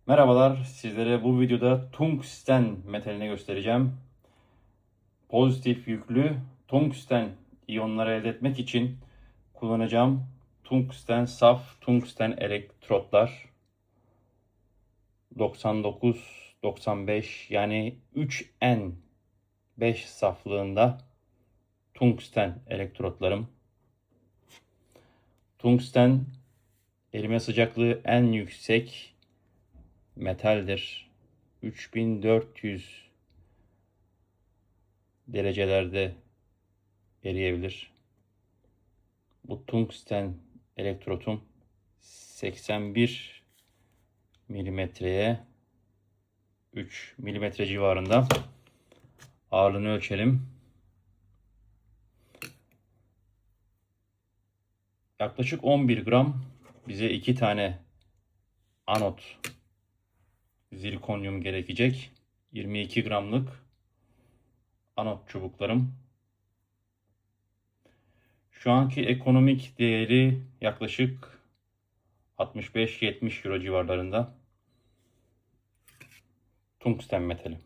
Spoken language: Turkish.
Merhabalar, sizlere bu videoda tungsten metalini göstereceğim. Pozitif yüklü tungsten iyonları elde etmek için kullanacağım tungsten saf tungsten elektrotlar 99-95 yani 3N5 saflığında tungsten elektrotlarım. Tungsten erime sıcaklığı en yüksek metaldir. 3400 derecelerde eriyebilir. Bu tungsten elektrotum 81 milimetreye 3 milimetre civarında. Ağırlığını ölçelim. Yaklaşık 11 gram. Bize 2 tane anot zirkonyum gerekecek. 22 gramlık anot çubuklarım. Şu anki ekonomik değeri yaklaşık 65-70 euro civarlarında. Tungsten metali.